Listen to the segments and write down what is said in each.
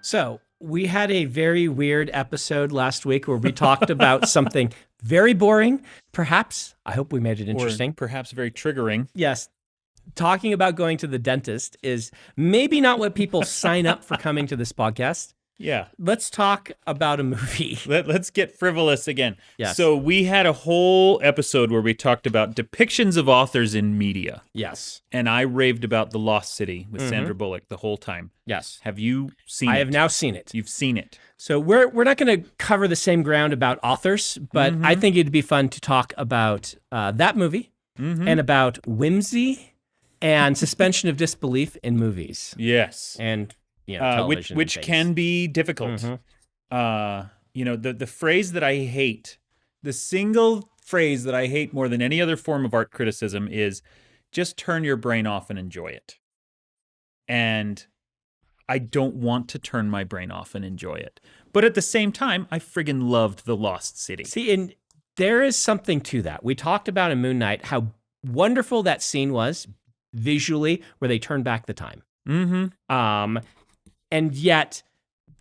So we had a very weird episode last week where we talked about something very boring, perhaps. I hope we made it interesting. Or perhaps very triggering. Yes. Talking about going to the dentist is maybe not what people sign up for coming to this podcast. Yeah. Let's talk about a movie. Let's get frivolous again. Yes. So we had a whole episode where we talked about depictions of authors in media. Yes. And I raved about The Lost City with Sandra Bullock the whole time. Yes. Have you seen it? I have now seen it. You've seen it. So we're not going to cover the same ground about authors, but I think it'd be fun to talk about that movie and about whimsy and suspension of disbelief in movies. Yes. And television which and can be difficult. The phrase that I hate, the single phrase that I hate more than any other form of art criticism is just turn your brain off and enjoy it. And I don't want to turn my brain off and enjoy it. But at the same time, I friggin' loved The Lost City. See, and there is something to that. We talked about in Moon Knight how wonderful that scene was visually where they turned back the time. And yet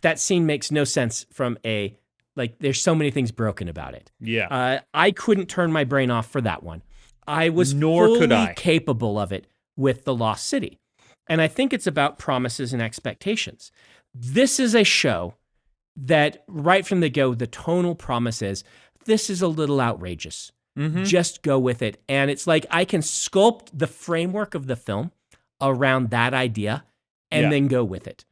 that scene makes no sense from there's so many things broken about it. Yeah. I couldn't turn my brain off for that one. I was could I. capable of it with The Lost City. And I think it's about promises and expectations. This is a show that right from the go, the tonal promise is, this is a little outrageous. Just go with it. And it's like I can sculpt the framework of the film around that idea and then go with it.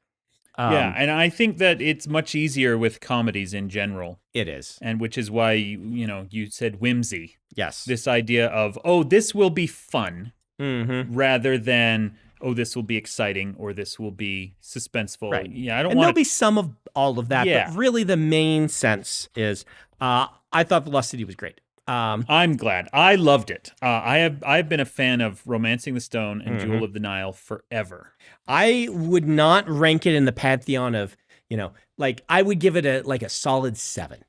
And I think that it's much easier with comedies in general. It is. And which is why, you said whimsy. Yes. This idea of, this will be fun, rather than, this will be exciting or this will be suspenseful. Right. Yeah, I don't and want there'll be some of all of that, Yeah. but really the main sense is I thought The Lost City was great. I'm glad. I loved it. I've been a fan of Romancing the Stone and Jewel of the Nile forever. I would not rank it in the pantheon of, I would give it a solid 7.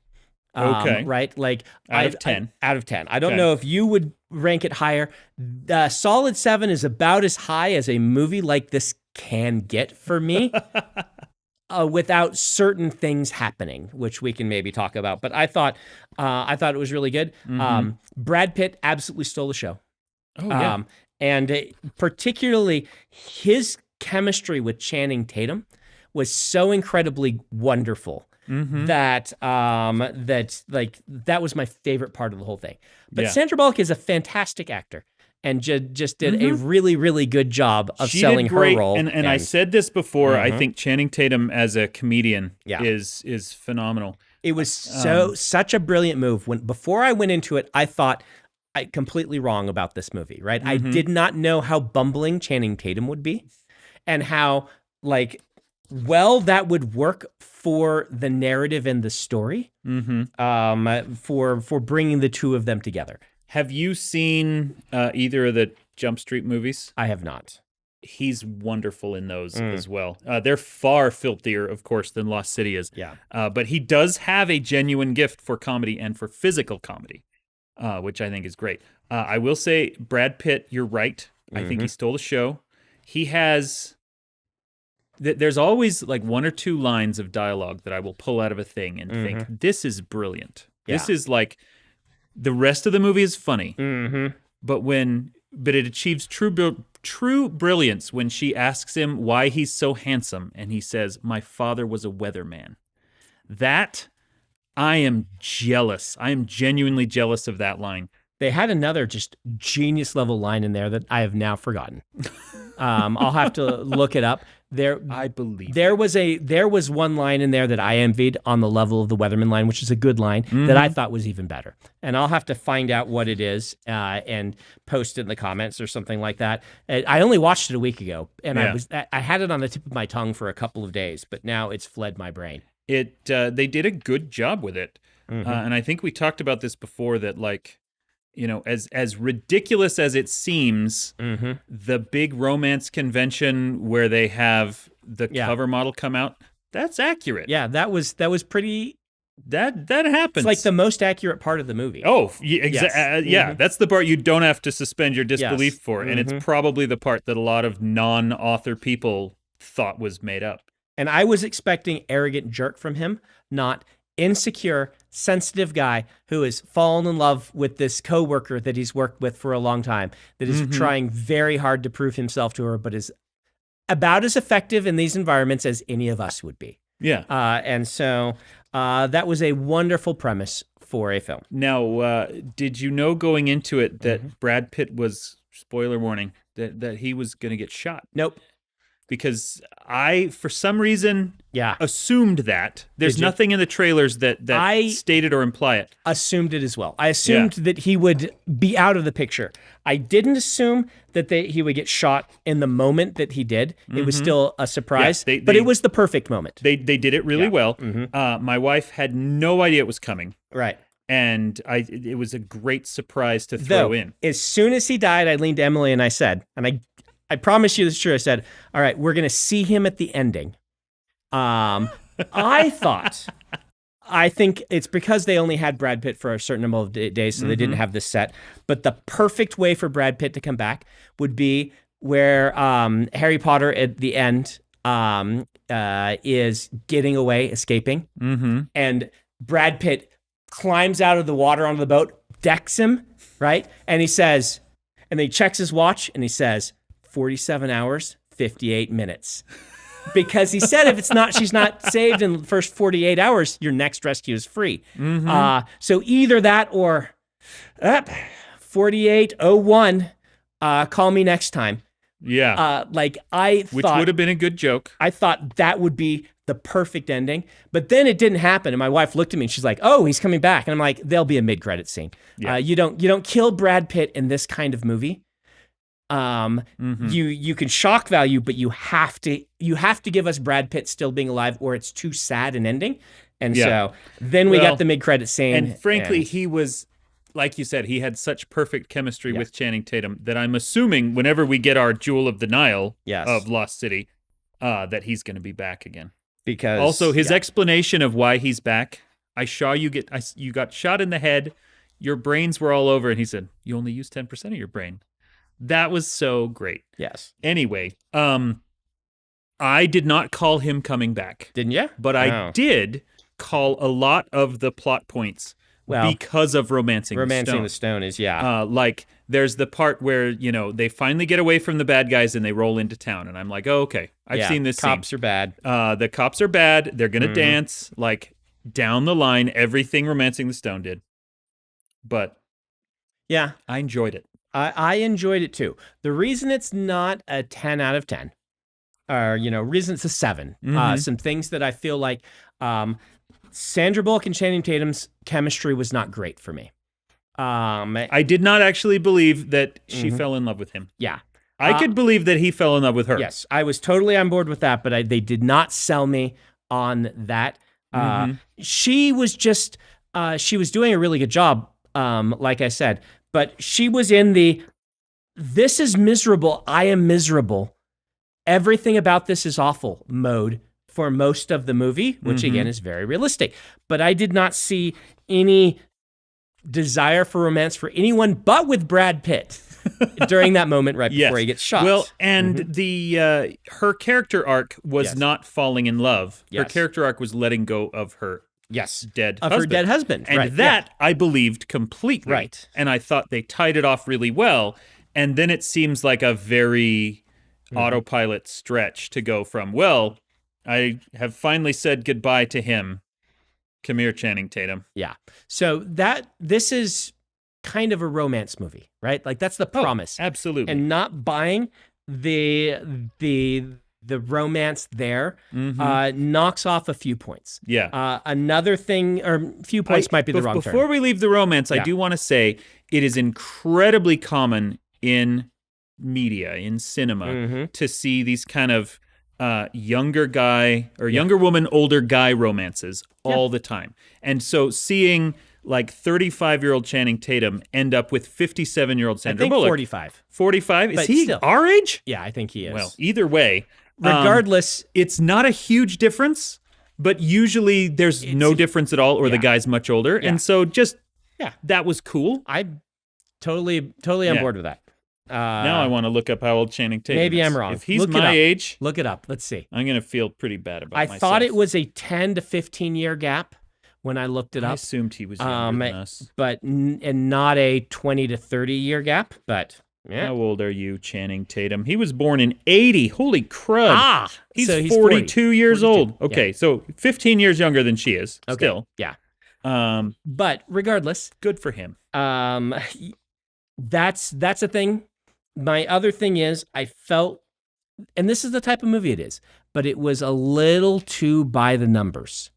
Okay. Right? Out of 10. Out of 10. I don't know if you would rank it higher. The solid 7 is about as high as a movie like this can get for me. Without certain things happening, which we can maybe talk about. But I thought it was really good. Brad Pitt absolutely stole the show. Oh, yeah. And particularly his chemistry with Channing Tatum was so incredibly wonderful that that was my favorite part of the whole thing. But Sandra Bullock is a fantastic actor. And just did a really, really good job of selling her role. And I said this before, I think Channing Tatum as a comedian is phenomenal. It was such a brilliant move. Before I went into it, I thought completely wrong about this movie, right? I did not know how bumbling Channing Tatum would be and how that would work for the narrative and the story for bringing the two of them together. Have you seen either of the Jump Street movies? I have not. He's wonderful in those as well. They're far filthier, of course, than Lost City is. Yeah. But he does have a genuine gift for comedy and for physical comedy, which I think is great. I will say, Brad Pitt, you're right. I think he stole the show. He has... There's always one or two lines of dialogue that I will pull out of a thing and think, this is brilliant. Yeah. This is the rest of the movie is funny, but it achieves true brilliance when she asks him why he's so handsome, and he says, "My father was a weatherman." That I am jealous. I am genuinely jealous of that line. They had another just genius level line in there that I have now forgotten. I'll have to look it up. I believe there was one line in there that I envied on the level of the Weatherman line, which is a good line that I thought was even better. And I'll have to find out what it is and post it in the comments or something like that. I only watched it a week ago, and I had it on the tip of my tongue for a couple of days, but now it's fled my brain. They did a good job with it, and I think we talked about this before that as ridiculous as it seems, the big romance convention where they have the cover model come out, that's accurate. Yeah, that was pretty. That happens. It's like the most accurate part of the movie. Oh, yeah, that's the part you don't have to suspend your disbelief for, and it's probably the part that a lot of non-author people thought was made up. And I was expecting arrogant jerk from him, not insecure, sensitive guy who has fallen in love with this coworker that he's worked with for a long time, that is trying very hard to prove himself to her, but is about as effective in these environments as any of us would be. Yeah. And so that was a wonderful premise for a film. Now, did you know going into it that Brad Pitt was, spoiler warning, that he was going to get shot? Nope. Because I, for some reason, Yeah. assumed that. There's Did you? nothing in the trailers that stated or imply it. Assumed it as well. I assumed that he would be out of the picture. I didn't assume that he would get shot in the moment that he did. It was still a surprise, but it was the perfect moment. They did it really well. My wife had no idea it was coming. Right. And it was a great surprise to throw in. As soon as he died, I leaned to Emily and I said, and I promise you this is true, I said, all right, we're going to see him at the ending. I think it's because they only had Brad Pitt for a certain number of days, so they didn't have this set. But the perfect way for Brad Pitt to come back would be where Harry Potter at the end is getting away, escaping, and Brad Pitt climbs out of the water onto the boat, decks him, right? And he says, and then he checks his watch and he says, 47 hours, 58 minutes. Because he said if she's not saved in the first 48 hours, your next rescue is free. So either that or 4801, call me next time. Yeah. Which would have been a good joke. I thought that would be the perfect ending. But then it didn't happen. And my wife looked at me and she's like, oh, he's coming back. And I'm like, there'll be a mid-credit scene. Yeah. You don't kill Brad Pitt in this kind of movie. You can shock value, but you have to give us Brad Pitt still being alive, or it's too sad an ending. And so then we got the mid-credit scene. And frankly, he was, like you said, he had such perfect chemistry with Channing Tatum that I'm assuming whenever we get our Jewel of the Nile of Lost City, that he's going to be back again. Because also his explanation of why he's back, you got shot in the head, your brains were all over, and he said, you only use 10% of your brain. That was so great. Yes. Anyway, I did not call him coming back. Didn't you? But I did call a lot of the plot points because of Romancing the Stone is, like, there's the part where, they finally get away from the bad guys and they roll into town. And I'm like, oh, okay, I've seen this cops scene. Are bad. The cops are bad. They're going to dance. Like, down the line, everything Romancing the Stone did. But yeah, I enjoyed it. I enjoyed it too. The reason it's not a 10 out of 10, or, reason it's a 7, some things that I feel like Sandra Bullock and Channing Tatum's chemistry was not great for me. I did not actually believe that she fell in love with him. Yeah. I could believe that he fell in love with her. Yes, I was totally on board with that, but they did not sell me on that. She was just, she was doing a really good job, like I said. But she was in this is miserable, I am miserable, everything about this is awful mode for most of the movie, which again is very realistic. But I did not see any desire for romance for anyone but with Brad Pitt during that moment right before he gets shot. Well, and her character arc was not falling in love. Her character arc was letting go of her dead husband. Her dead husband. And that I believed completely. Right. And I thought they tied it off really well. And then it seems like a very autopilot stretch to go from, well, I have finally said goodbye to him. Come here, Channing Tatum. Yeah. So this is kind of a romance movie, right? Like that's the promise. Absolutely. And not buying the romance there knocks off a few points. Yeah. Another thing, or few points might be the wrong term. Before we leave the romance, I do want to say it is incredibly common in media, in cinema, to see these kind of younger guy or younger woman, older guy romances all the time. And so seeing like 35-year-old Channing Tatum end up with 57-year-old Sandra Bullock. 45. 45? Is But he still. our age? Yeah, I think he is. Well, either way. Regardless, it's not a huge difference, but usually there's no difference at all, or the guy's much older. And so that was cool. I'm totally on board with that. Now I want to look up how old Channing Tatum is. Maybe I'm wrong. If he's my age, look it up. Let's see. I'm going to feel pretty bad about myself. I thought it was a 10 to 15 year gap when I looked it up. I assumed he was younger than us. But and not a 20 to 30 year gap, but yeah. How old are you, Channing Tatum? He was born in 80. Holy crud. He's 42 years 42. old. Okay, so 15 years younger than she is still. Yeah. But regardless, good for him. That's a thing. My other thing is I felt, and this is the type of movie it is, but it was a little too by the numbers.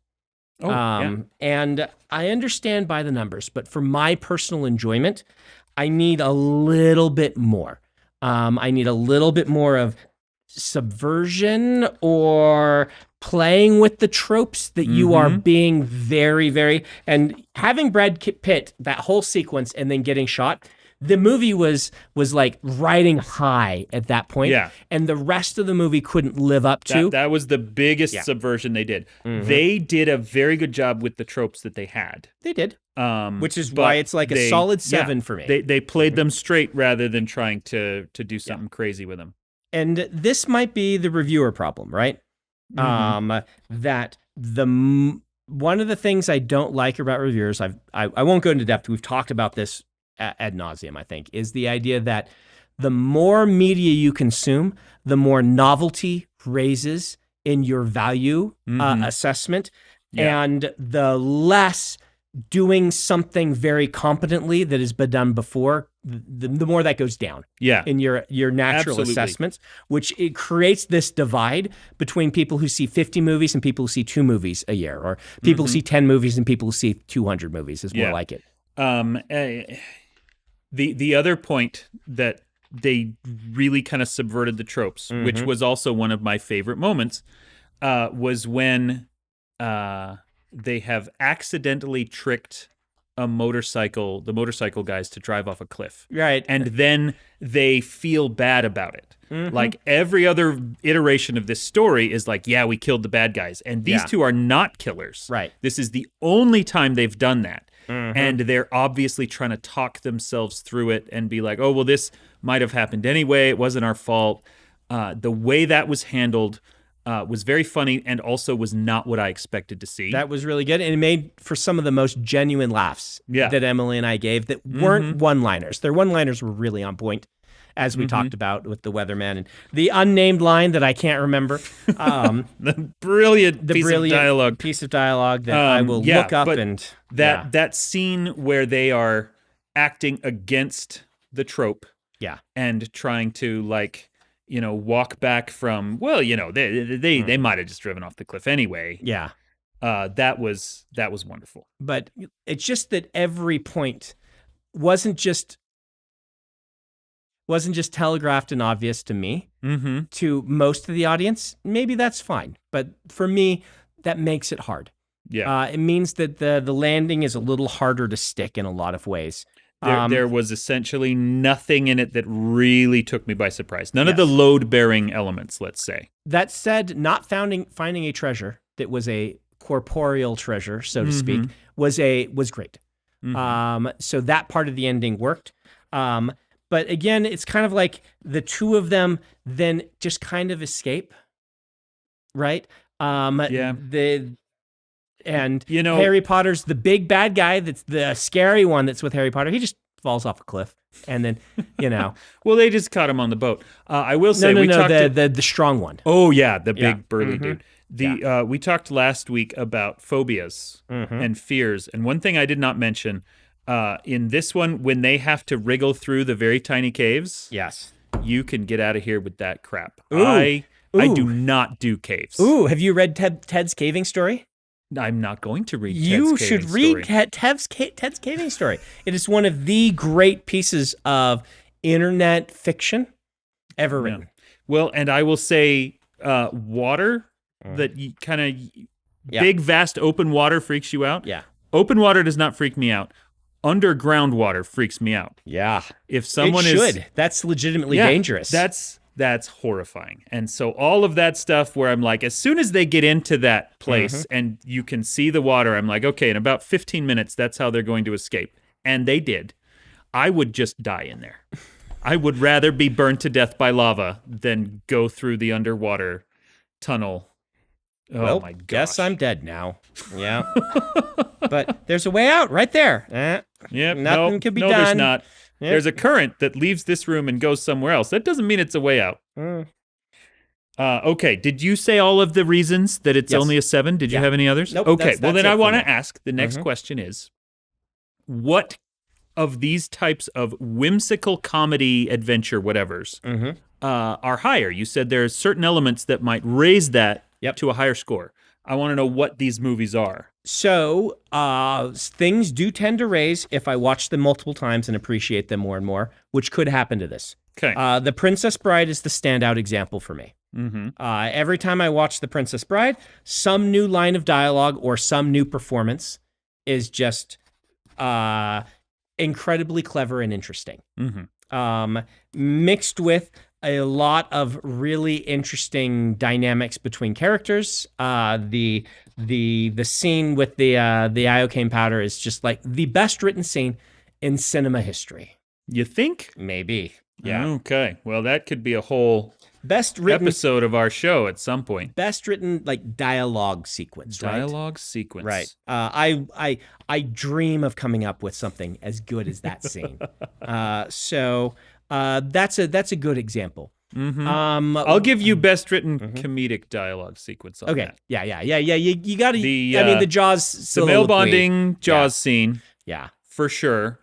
And I understand by the numbers, but for my personal enjoyment, I need a little bit more. I need a little bit more of subversion or playing with the tropes that you are being very, very, and having Brad Pitt, that whole sequence and then getting shot. The movie was like riding high at that point, and the rest of the movie couldn't live up to. That was the biggest subversion they did. They did a very good job with the tropes that they had. They did, which is why it's like a solid 7 for me. They played them straight rather than trying to do something crazy with them. And this might be the reviewer problem, right? That one of the things I don't like about reviewers, I won't go into depth. We've talked about this ad nauseum, I think, is the idea that the more media you consume, the more novelty raises in your value assessment, and the less doing something very competently that has been done before, the more that goes down in your natural assessments, which it creates this divide between people who see 50 movies and people who see 2 movies a year, or people who see 10 movies and people who see 200 movies is more like it. The other point that they really kind of subverted the tropes, which was also one of my favorite moments, was when they have accidentally tricked the motorcycle guys to drive off a cliff. Right. And then they feel bad about it. Like every other iteration of this story is like, yeah, we killed the bad guys. And these two are not killers. Right. This is the only time they've done that. And they're obviously trying to talk themselves through it and be like, oh, well, this might have happened anyway. It wasn't our fault. The way that was handled was very funny and also was not what I expected to see. That was really good. And it made for some of the most genuine laughs that Emily and I gave that weren't one-liners. Their one-liners were really on point, as we talked about with the weatherman. And the unnamed line that I can't remember. The brilliant piece of dialogue that I will look up. And that scene where they are acting against the trope and trying to, like, walk back from, well, they might have just driven off the cliff anyway. Yeah. That was wonderful. But it's just that every point wasn't just telegraphed and obvious to me. To most of the audience, maybe that's fine. But for me, that makes it hard. Yeah. It means that the landing is a little harder to stick in a lot of ways. There was essentially nothing in it that really took me by surprise. None of the load-bearing elements, let's say. That said, not finding a treasure that was a corporeal treasure, so to speak, was great. So that part of the ending worked. But again, it's kind of like the two of them then just kind of escape, right? Harry Potter's the big bad guy. That's the scary one. That's with Harry Potter. He just falls off a cliff, and then well, they just caught him on the boat. I will say the strong one. Oh yeah, the big burly dude. We talked last week about phobias and fears, and one thing I did not mention in this one, when they have to wriggle through the very tiny caves, you can get out of here with that crap. I do not do caves. Ooh, have you read Ted's caving story? I'm not going to read Ted's You caving should read Ted's caving story. It is one of the great pieces of internet fiction ever written. Well, and I will say water, that kind of big, vast, open water freaks you out. Yeah. Open water does not freak me out. Underground water freaks me out. Yeah. If someone that's legitimately dangerous. That's horrifying. And so all of that stuff where I'm like, as soon as they get into that place and you can see the water, I'm like, okay, in about 15 minutes, that's how they're going to escape. And they did. I would just die in there. I would rather be burned to death by lava than go through the underwater tunnel. Oh well, my gosh. Guess I'm dead now. Yeah. But there's a way out right there. Yep. Nothing could be no, done. There's not. Yep. There's a current that leaves this room and goes somewhere else. That doesn't mean it's a way out. Okay. Did you say all of the reasons that it's only a 7? Did you have any others? Nope, okay. that's Then I want me. to ask, the next question is, what of these types of whimsical comedy, adventure, whatevers, are higher? You said there's certain elements that might raise that to a higher score. I want to know what these movies are. So things do tend to raise if I watch them multiple times and appreciate them more and more, which could happen to this. Okay. The Princess Bride is the standout example for me. Every time I watch The Princess Bride, some new line of dialogue or some new performance is just incredibly clever and interesting. Mixed with a lot of really interesting dynamics between characters. The scene with the iocane powder is just like the best written scene in cinema history. You think? Maybe. Yeah. Okay. Well, that could be a whole best written episode of our show at some point. Best written like dialogue sequence. Dialogue sequence. Right. I dream of coming up with something as good as that scene. So that's a good example. I'll give you best written comedic dialogue sequence on that. Yeah. You got to. I mean, the Jaws, the male bonding Jaws scene. Yeah, for sure.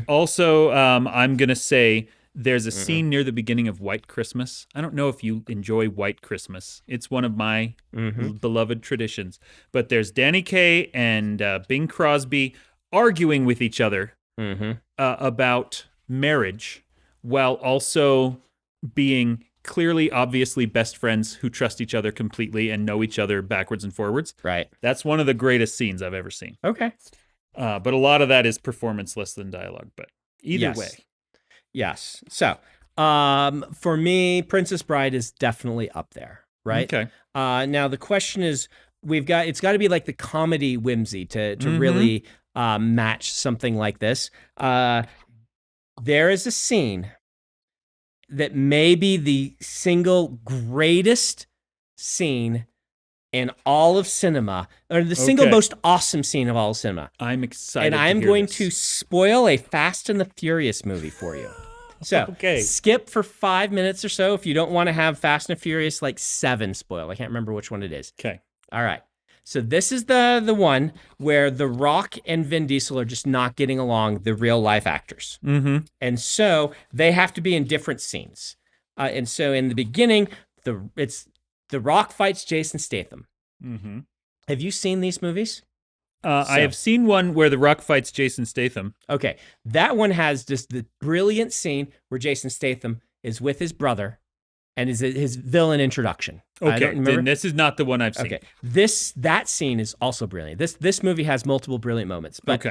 Also, I'm gonna say there's a scene near the beginning of White Christmas. I don't know if you enjoy White Christmas. It's one of my beloved traditions. But there's Danny Kaye and Bing Crosby arguing with each other about marriage, while also being clearly, obviously best friends who trust each other completely and know each other backwards and forwards. Right. That's one of the greatest scenes I've ever seen. Okay. But a lot of that is performance less than dialogue. But either way. Yes. So for me, Princess Bride is definitely up there. Right. Okay. Now the question is, it's got to be like the comedy whimsy to really match something like this. There is a scene that may be the single greatest scene in all of cinema, or the single most awesome scene of all of cinema. I'm excited. And I'm going to spoil a Fast and the Furious movie for you. So skip for 5 minutes or so if you don't want to have Fast and Furious 7 spoil. I can't remember which one it is. Okay. All right. So this is the one where The Rock and Vin Diesel are just not getting along, the real life actors. And so they have to be in different scenes. And so in the beginning, The Rock fights Jason Statham. Have you seen these movies? I have seen one where The Rock fights Jason Statham. Okay. That one has just the brilliant scene where Jason Statham is with his brother and his villain introduction. Okay, then this is not the one I've seen. Okay, that scene is also brilliant. This movie has multiple brilliant moments. But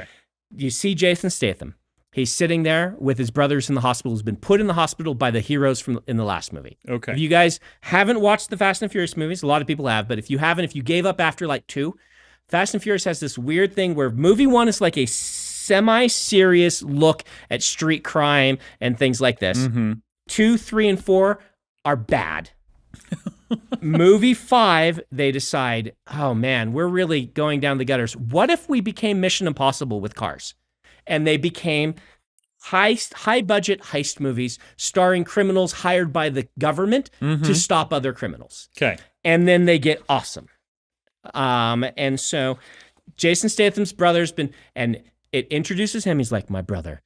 you see Jason Statham. He's sitting there with his brothers in the hospital. Who's been put in the hospital by the heroes in the last movie. Okay. If you guys haven't watched the Fast and Furious movies, a lot of people have, but if you haven't, if you gave up after 2, Fast and Furious has this weird thing where movie 1 is like a semi-serious look at street crime and things like this. 2, 3, and 4 are bad. Movie 5, they decide, oh man, we're really going down the gutters. What if we became Mission Impossible with cars? And they became high budget heist movies starring criminals hired by the government to stop other criminals. Okay. And then they get awesome. And so Jason Statham's brother's and it introduces him. He's like, my brother,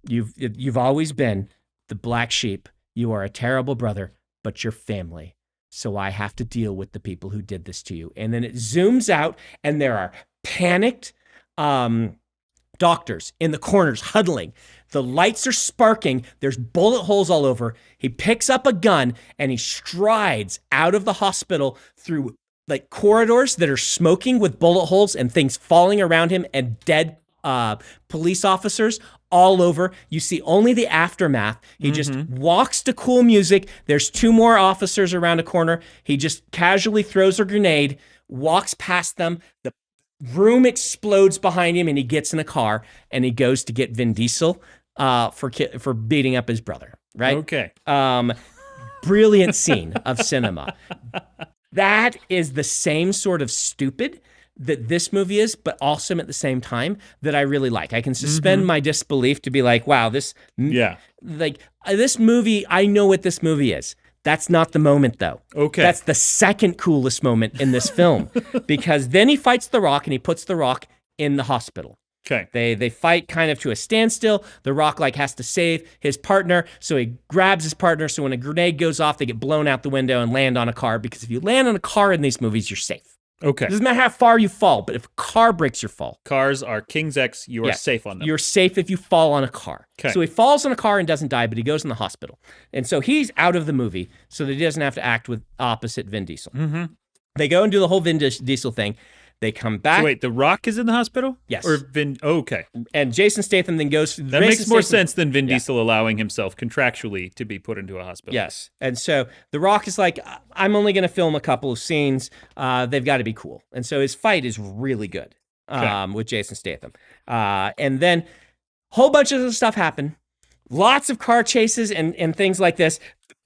you've always been the black sheep. You are a terrible brother, but you're family. So I have to deal with the people who did this to you. And then it zooms out and there are panicked doctors in the corners huddling. The lights are sparking. There's bullet holes all over. He picks up a gun and he strides out of the hospital through corridors that are smoking with bullet holes and things falling around him and dead police officers all over. You see only the aftermath. He just walks to cool music. There's 2 more officers around a corner. He just casually throws a grenade, walks past them. The room explodes behind him and he gets in a car and he goes to get Vin Diesel for beating up his brother. right? Okay. Brilliant scene of cinema. That is the same sort of stupid that this movie is, but awesome at the same time that I really like. I can suspend my disbelief to be like, wow, this movie, I know what this movie is. That's not the moment, though. Okay. That's the second coolest moment in this film, because then he fights The Rock and he puts The Rock in the hospital. Okay. They fight kind of to a standstill. The Rock has to save his partner, so he grabs his partner. So when a grenade goes off, they get blown out the window and land on a car, because if you land on a car in these movies, you're safe. Okay. It doesn't matter how far you fall, but if a car breaks your fall. Cars are King's X. You are safe on them. You're safe if you fall on a car. Okay. So he falls on a car and doesn't die, but he goes in the hospital. And so he's out of the movie so that he doesn't have to act with opposite Vin Diesel. Mm-hmm. They go and do the whole Vin Diesel thing. They come back. So wait, The Rock is in the hospital? Yes. Or Vin... Oh, okay. And Jason Statham then goes... That makes more sense than Vin Diesel allowing himself contractually to be put into a hospital. Yes. And so The Rock is like, I'm only going to film a couple of scenes. They've got to be cool. And so his fight is really good with Jason Statham. And then a whole bunch of other stuff happen. Lots of car chases and things like this.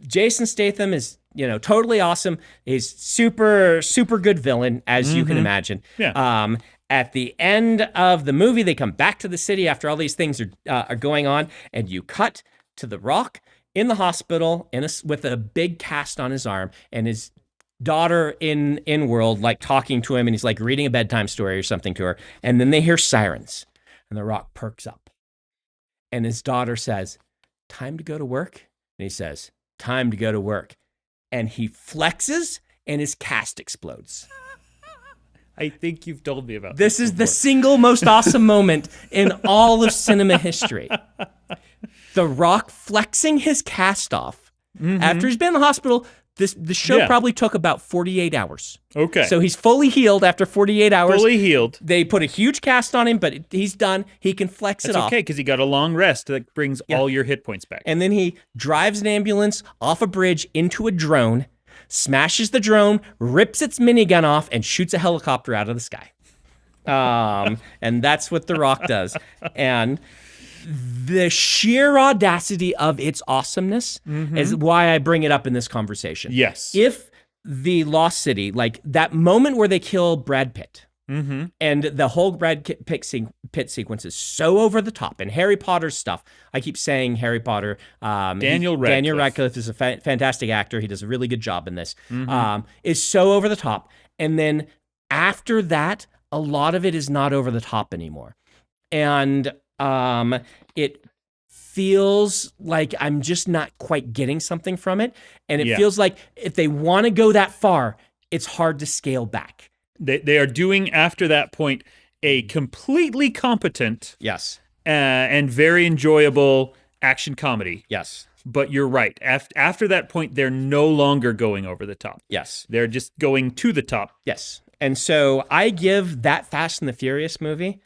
Jason Statham is... totally awesome. He's super, super good villain, as you can imagine. Yeah. At the end of the movie, they come back to the city after all these things are going on, and you cut to The Rock in the hospital with a big cast on his arm, and his daughter in world talking to him, and he's reading a bedtime story or something to her, and then they hear sirens, and The Rock perks up, and his daughter says, "Time to go to work?" And he says, "Time to go to work." And he flexes, and his cast explodes. I think you've told me about this. This is the single most awesome moment in all of cinema history. The Rock flexing his cast off after he's been in the hospital. The show probably took about 48 hours. Okay. So he's fully healed after 48 hours. Fully healed. They put a huge cast on him, but he's done. He can flex it off. That's okay, because he got a long rest that brings all your hit points back. And then he drives an ambulance off a bridge into a drone, smashes the drone, rips its minigun off, and shoots a helicopter out of the sky. And that's what The Rock does. And the sheer audacity of its awesomeness is why I bring it up in this conversation. Yes. If the Lost City, that moment where they kill Brad Pitt, and the whole Brad Pitt sequence is so over the top, and Harry Potter's stuff, I keep saying Harry Potter. Daniel Radcliffe is a fantastic actor. He does a really good job in this. Is so over the top. And then after that, a lot of it is not over the top anymore. And it feels like I'm just not quite getting something from it. And it feels like if they want to go that far, it's hard to scale back. They are doing, after that point, a completely competent and very enjoyable action comedy. Yes. But you're right. After that point, they're no longer going over the top. Yes. They're just going to the top. Yes. And so I give that Fast and the Furious movie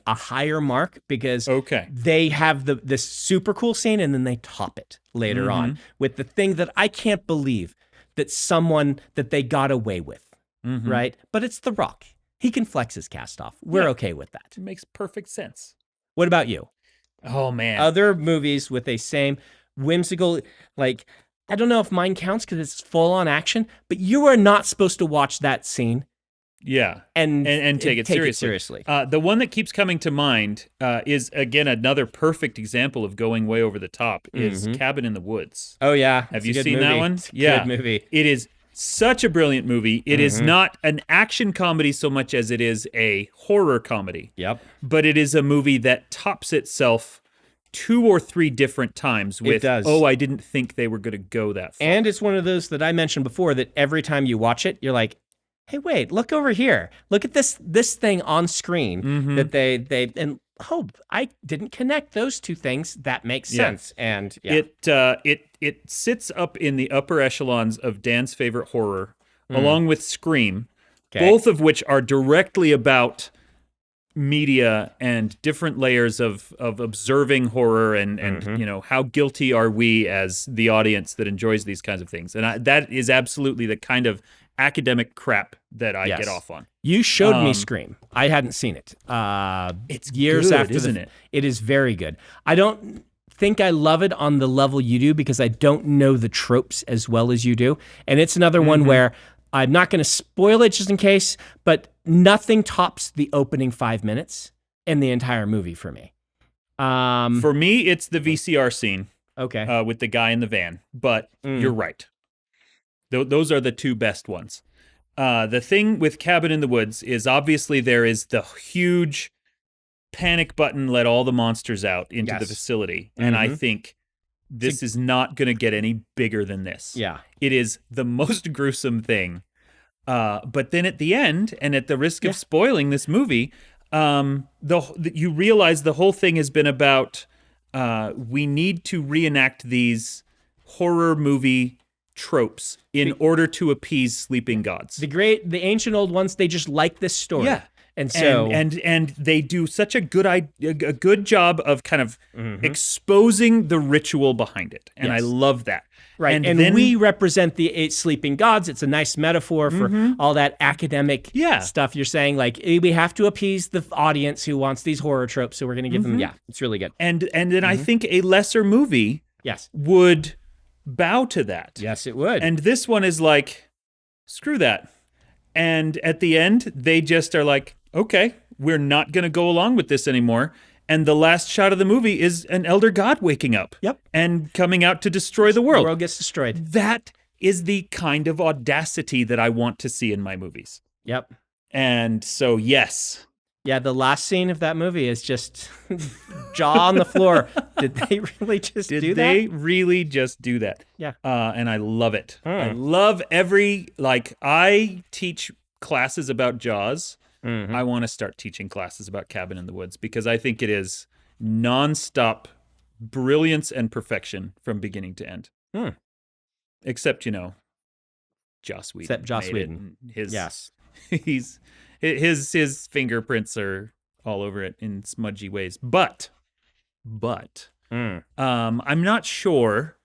a higher mark, because they have this super cool scene, and then they top it later on with the thing that I can't believe that they got away with, right? But it's The Rock. He can flex his cast off. We're okay with that. It makes perfect sense. What about you? Oh, man. Other movies with a same whimsical, I don't know if mine counts because it's full on action, but you are not supposed to watch that scene. Yeah, and take it seriously. The one that keeps coming to mind is, again, another perfect example of going way over the top, is Cabin in the Woods. Oh, yeah. Have you seen that one? It's a good movie. It is such a brilliant movie. It is not an action comedy so much as it is a horror comedy. Yep. But it is a movie that tops itself 2 or 3 different times with, I didn't think they were going to go that far. And it's one of those that I mentioned before that every time you watch it, you're like, hey, wait, look over here. Look at this thing on screen that they I didn't connect those two things. That makes sense. And it sits up in the upper echelons of Dan's favorite horror, along with Scream, both of which are directly about media and different layers of observing horror and how guilty are we as the audience that enjoys these kinds of things. And that is absolutely the kind of academic crap that I get off on. You showed me Scream. I hadn't seen it. It's years good, after, isn't it? It is very good. I don't think I love it on the level you do because I don't know the tropes as well as you do. And it's another one where I'm not going to spoil it just in case, but nothing tops the opening 5 minutes in the entire movie for me. For me, it's the VCR scene. Okay. With the guy in the van. But you're right. Those are the two best ones. The thing with Cabin in the Woods is obviously there is the huge panic button, let all the monsters out into the facility. And I think this is not going to get any bigger than this. Yeah. It is the most gruesome thing. But then at the end, and at the risk of spoiling this movie, you realize the whole thing has been about we need to reenact these horror movie tropes in order to appease sleeping gods. The ancient old ones, they just like this story. Yeah. And so and they do such a good job of kind of exposing the ritual behind it. And I love that. Right. And then we represent the 8 sleeping gods. It's a nice metaphor for all that academic stuff you're saying. Like, we have to appease the audience who wants these horror tropes, so we're going to give them, it's really good. And then I think a lesser movie would bow to that. Yes, it would. And this one is like, screw that. And at the end, they just are like, okay, we're not going to go along with this anymore. And the last shot of the movie is an elder god waking up. Yep. And coming out to destroy the world. The world gets destroyed. That is the kind of audacity that I want to see in my movies. Yep. And so, yes. Yeah, the last scene of that movie is just jaw on the floor. Did they really just do that? Did they really just do that? Yeah. And I love it. I love I teach classes about Jaws. I want to start teaching classes about Cabin in the Woods because I think it is nonstop brilliance and perfection from beginning to end. Except, Joss Whedon. Except Joss Whedon. His fingerprints are all over it in smudgy ways. But I'm not sure.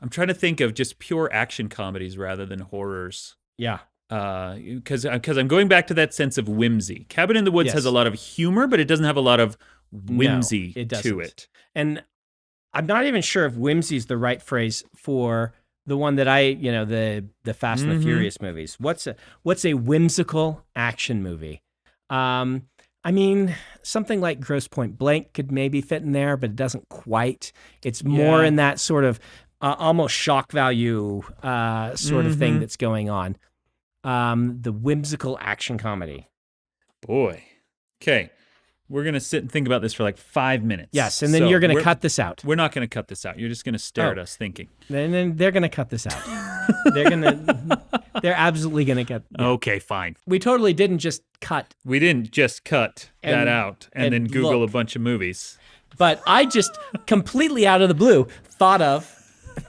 I'm trying to think of just pure action comedies rather than horrors. Yeah. Because I'm going back to that sense of whimsy. Cabin in the Woods has a lot of humor, but it doesn't have a lot of whimsy to it. And I'm not even sure if whimsy is the right phrase for the one that the Fast and the Furious movies. What's a whimsical action movie? I mean, something like Grosse Point Blank could maybe fit in there, but it doesn't quite. It's more in that sort of almost shock value sort of thing that's going on. The whimsical action comedy. Boy. Okay. We're going to sit and think about this for like 5 minutes. Yes, and then you're going to cut this out. We're not going to cut this out. You're just going to stare at us thinking. Then they're going to cut this out. They're absolutely going to cut. Yeah. Okay, fine. We totally didn't just cut. We didn't just cut that out and then Google a bunch of movies. But I just completely out of the blue thought of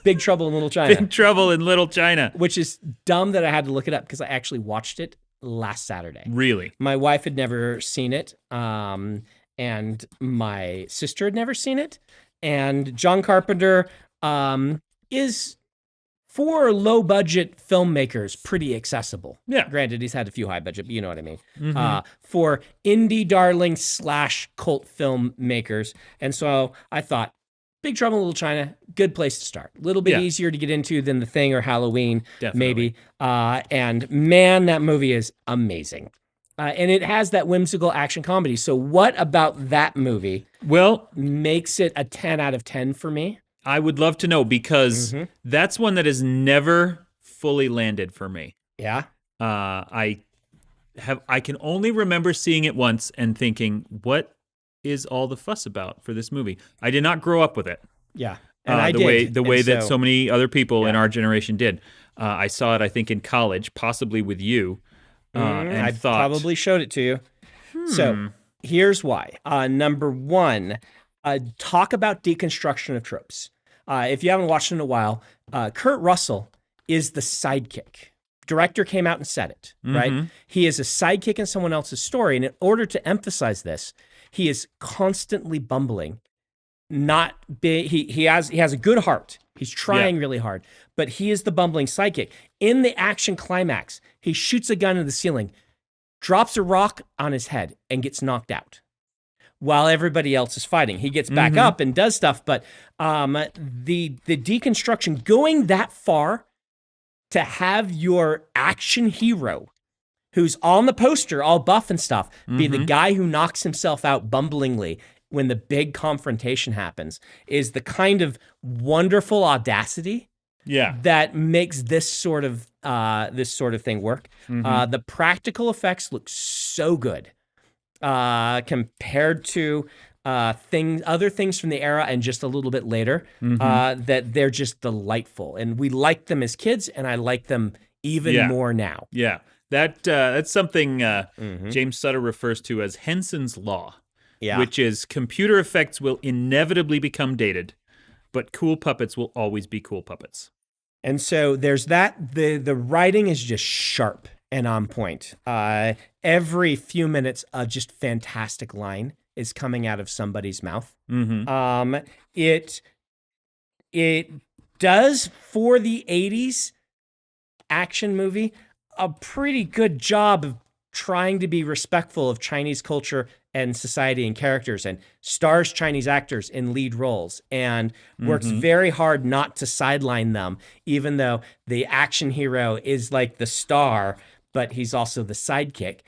Big Trouble in Little China. Big Trouble in Little China. Which is dumb that I had to look it up because I actually watched it last Saturday. Really? My wife had never seen it, and my sister had never seen it. And John Carpenter is, for low-budget filmmakers, pretty accessible. Yeah. Granted, he's had a few high-budget, but you know what I mean. For indie darling / cult filmmakers. And so I thought, Big Trouble in Little China, good place to start. A little bit easier to get into than The Thing or Halloween, maybe. And man, that movie is amazing. And it has that whimsical action comedy. So what about that movie makes it a 10 out of 10 for me? I would love to know because that's one that has never fully landed for me. Yeah? I can only remember seeing it once and thinking, what is all the fuss about for this movie? I did not grow up with it. Yeah. And the way that so many other people in our generation did. I saw it, I think, in college, possibly with you. And I probably showed it to you. So here's why. Number one, talk about deconstruction of tropes. If you haven't watched it in a while, Kurt Russell is the sidekick. Director came out and said it, right? He is a sidekick in someone else's story. And in order to emphasize this, he is constantly bumbling. He has a good heart. He's trying really hard, but he is the bumbling sidekick. In the action climax, he shoots a gun in the ceiling, drops a rock on his head, and gets knocked out. while everybody else is fighting. He gets back up and does stuff, but the deconstruction, going that far to have your action hero who's on the poster, all buff and stuff, be the guy who knocks himself out bumblingly when the big confrontation happens, is the kind of wonderful audacity that makes this sort of thing work. The practical effects look so good compared to other things from the era and just a little bit later, that they're just delightful. And we liked them as kids, and I like them even more now. Yeah. That's something James Sutter refers to as Henson's Law, which is computer effects will inevitably become dated, but cool puppets will always be cool puppets. And so there's that. The writing is just sharp and on point. Every few minutes, a just fantastic line is coming out of somebody's mouth. It does, for the 80s action movie, a pretty good job of trying to be respectful of Chinese culture and society and characters, and stars Chinese actors in lead roles, and works very hard not to sideline them, even though the action hero is like the star, but he's also the sidekick.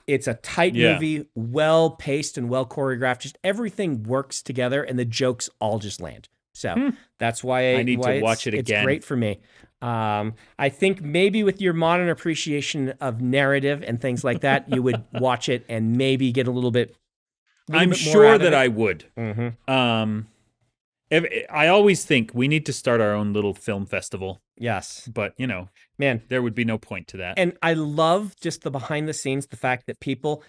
It's a tight movie, well-paced and well-choreographed. Just everything works together, and the jokes all just land. So that's why I need to watch it again. It's great for me. I think maybe with your modern appreciation of narrative and things like that, you would watch it and maybe get a little bit I'm more sure out of that it. I would. I always think we need to start our own little film festival, Yes. but, Man. there would be no point to that. And I love just the behind the scenes, the fact that people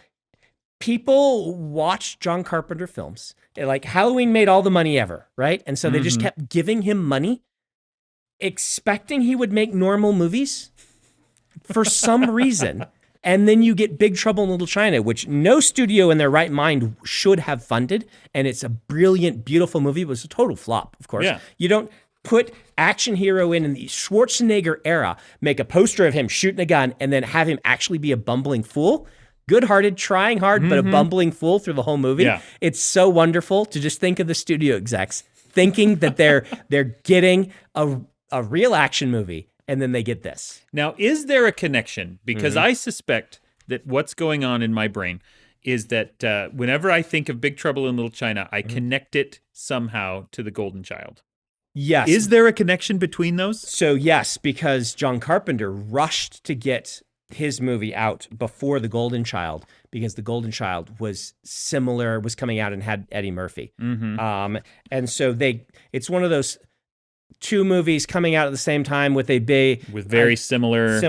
watch John Carpenter films. Like Halloween made all the money ever, right? And so they just kept giving him money, expecting he would make normal movies for some reason. And then you get Big Trouble in Little China, which no studio in their right mind should have funded. And it's a brilliant, beautiful movie. It was a total flop, of course. Yeah. You don't put action hero in the Schwarzenegger era, make a poster of him shooting a gun, and then have him actually be a bumbling fool. Good-hearted, trying hard, but a bumbling fool through the whole movie. Yeah. It's so wonderful to just think of the studio execs thinking that they're getting a real action movie, and then they get this. Now, is there a connection? Because I suspect that what's going on in my brain is that whenever I think of Big Trouble in Little China, I connect it somehow to The Golden Child. Yes. Is there a connection between those? So yes, because John Carpenter rushed to get his movie out before The Golden Child, because The Golden Child was coming out and had Eddie Murphy. And so it's one of those two movies coming out at the same time with very similar,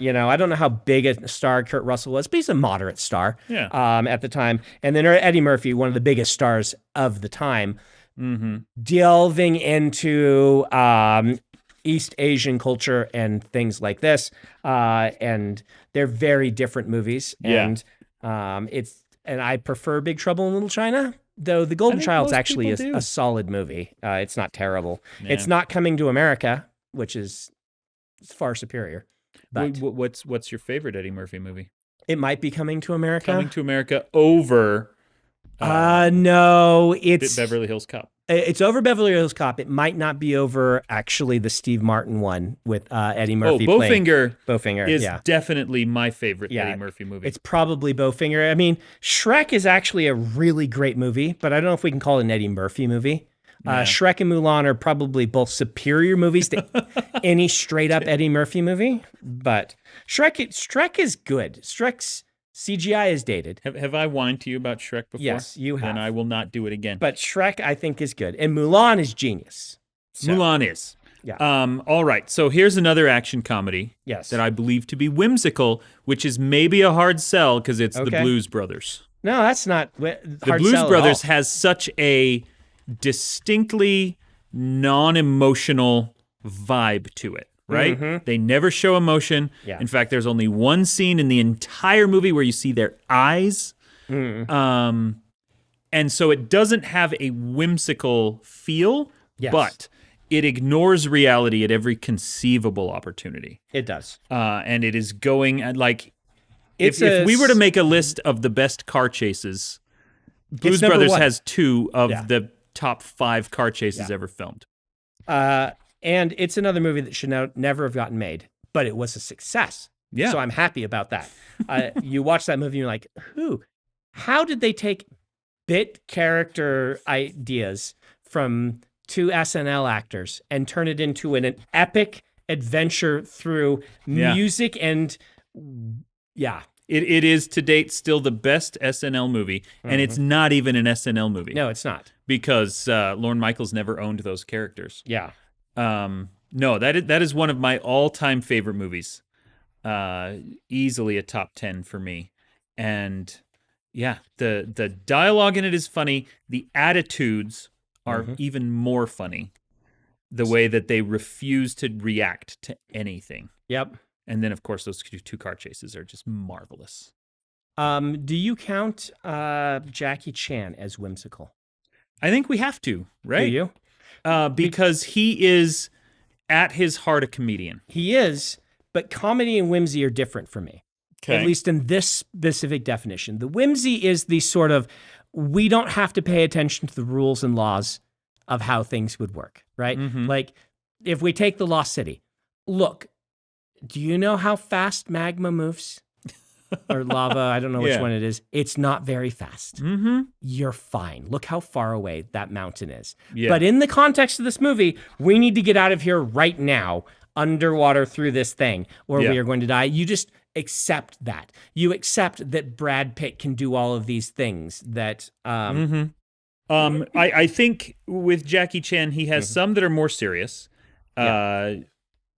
I don't know how big a star Kurt Russell was, but he's a moderate star at the time. And then Eddie Murphy, one of the biggest stars of the time, delving into East Asian culture and things like this. And they're very different movies. And I prefer Big Trouble in Little China. Though The Golden Child's actually a solid movie. It's not terrible. Yeah. It's not Coming to America, which is far superior. But what's your favorite Eddie Murphy movie? It might be Coming to America. Coming to America over... no, it's... Beverly Hills Cop. It's over Beverly Hills Cop. It might not be over, actually, the Steve Martin one with Eddie Murphy playing. Bowfinger is definitely my favorite Eddie Murphy movie. It's probably Bowfinger. I mean, Shrek is actually a really great movie, but I don't know if we can call it an Eddie Murphy movie. Shrek and Mulan are probably both superior movies to any straight-up Eddie Murphy movie, but Shrek is good. Shrek's CGI is dated. Have I whined to you about Shrek before? Yes, you have. Then I will not do it again. But Shrek, I think, is good. And Mulan is genius. So, Mulan is. Yeah. All right. So here's another action comedy that I believe to be whimsical, which is maybe a hard sell because it's The Blues Brothers. No, that's not hard The Blues Brothers has such a distinctly non-emotional vibe to it. Right? They never show emotion. Yeah. In fact, there's only one scene in the entire movie where you see their eyes. And so it doesn't have a whimsical feel, but it ignores reality at every conceivable opportunity. It does. And it is going at if we were to make a list of the best car chases Blues number Brothers 1. has 2 of Yeah. the top 5 car chases ever filmed. And it's another movie that should never have gotten made, but it was a success. Yeah. So I'm happy about that. You watch that movie and you're like, how did they take bit character ideas from 2 SNL actors and turn it into an epic adventure through music and It is to date still the best SNL movie, and it's not even an SNL movie. No, it's not. Because Lorne Michaels never owned those characters. Yeah. No, that is one of my all-time favorite movies. Easily a top 10 for me. And yeah, the dialogue in it is funny. The attitudes are even more funny. The way that they refuse to react to anything. Yep. And then, of course, those 2 car chases are just marvelous. Do you count Jackie Chan as whimsical? I think we have to, right? Do you? Because he is, at his heart, a comedian. He is, but comedy and whimsy are different for me. Okay. At least in this specific definition. The whimsy is the sort of, we don't have to pay attention to the rules and laws of how things would work, right? Like, if we take The Lost City, look, do you know how fast magma moves? Or lava, I don't know which one it is. It's not very fast. You're fine. Look how far away that mountain is. Yeah. But in the context of this movie, we need to get out of here right now, underwater through this thing, or we are going to die. You just accept that. You accept that Brad Pitt can do all of these things. That I think with Jackie Chan, he has some that are more serious.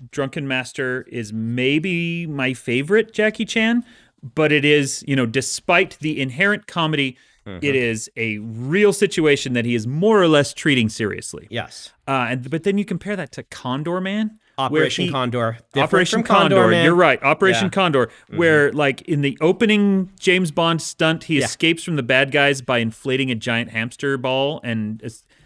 Drunken Master is maybe my favorite Jackie Chan, but it is, despite the inherent comedy, it is a real situation that he is more or less treating seriously. Yes. But then you compare that to Condor Man. Operation Condor. Operation Condor, you're right. Operation Condor, where like in the opening James Bond stunt, he escapes from the bad guys by inflating a giant hamster ball, and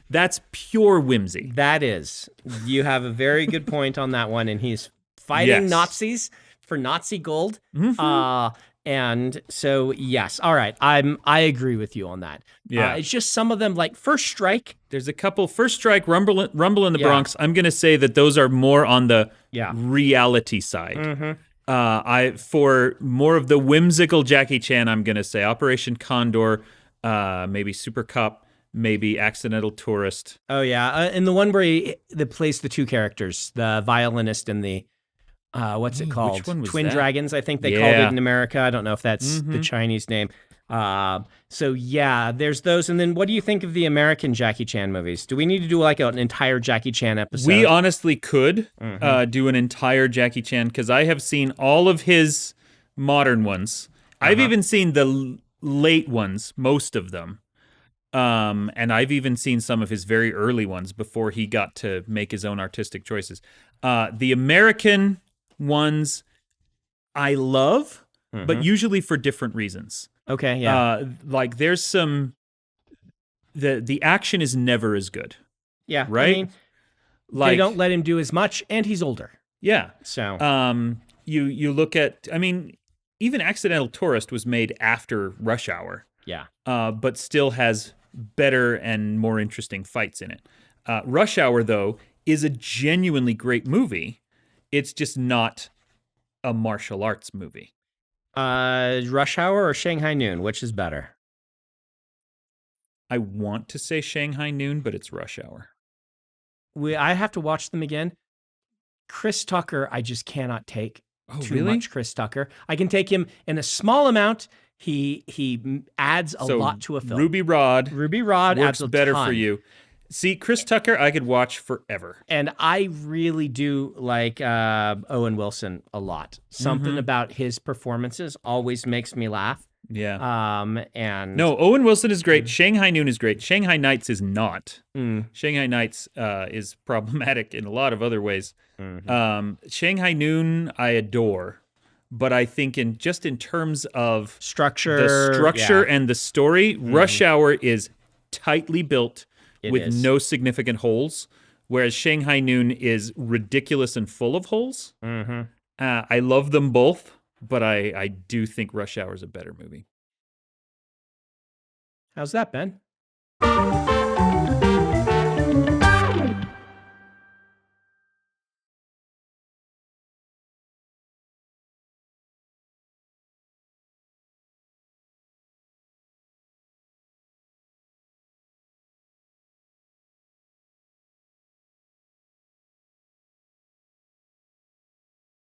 that's pure whimsy. That is. You have a very good point on that one, and he's fighting Nazis for Nazi gold. And so, yes. All right. I agree with you on that. Yeah. It's just some of them, like First Strike. There's a couple. First Strike, Rumble in the Bronx. I'm going to say that those are more on the reality side. For more of the whimsical Jackie Chan, I'm going to say Operation Condor, maybe Super Cop, maybe Accidental Tourist. Oh, yeah. And the one where that plays the 2 characters, the violinist and the... what's it called? Which one was Twin that? Dragons, I think they called it in America. I don't know if that's the Chinese name. So yeah, there's those. And then what do you think of the American Jackie Chan movies? Do we need to do like an entire Jackie Chan episode? We honestly could do an entire Jackie Chan, because I have seen all of his modern ones. I've even seen the late ones, most of them. And I've even seen some of his very early ones before he got to make his own artistic choices. The American ones I love, but usually for different reasons. Okay, yeah. Like there's some the action is never as good. Yeah. Right? I mean, like, they don't let him do as much, and he's older. Yeah. So you look at, I mean, even Accidental Tourist was made after Rush Hour. Yeah. But still has better and more interesting fights in it. Rush Hour, though, is a genuinely great movie. It's just not a martial arts movie. Rush Hour or Shanghai Noon, which is better? I want to say Shanghai Noon, but it's Rush Hour. I have to watch them again. Chris Tucker, I just cannot take too much Chris Tucker. I can take him in a small amount. He adds a lot to a film. Ruby Rod adds works a better ton. for you. See, Chris Tucker, I could watch forever. And I really do like Owen Wilson a lot. Something about his performances always makes me laugh. Yeah. And no, Owen Wilson is great. Shanghai Noon is great. Shanghai Nights is not. Shanghai Nights is problematic in a lot of other ways. Shanghai Noon I adore, but I think in terms of structure, and the story, Rush Hour is tightly built. With no significant holes, whereas Shanghai Noon is ridiculous and full of holes. I love them both, but I do think Rush Hour is a better movie. How's that, Ben?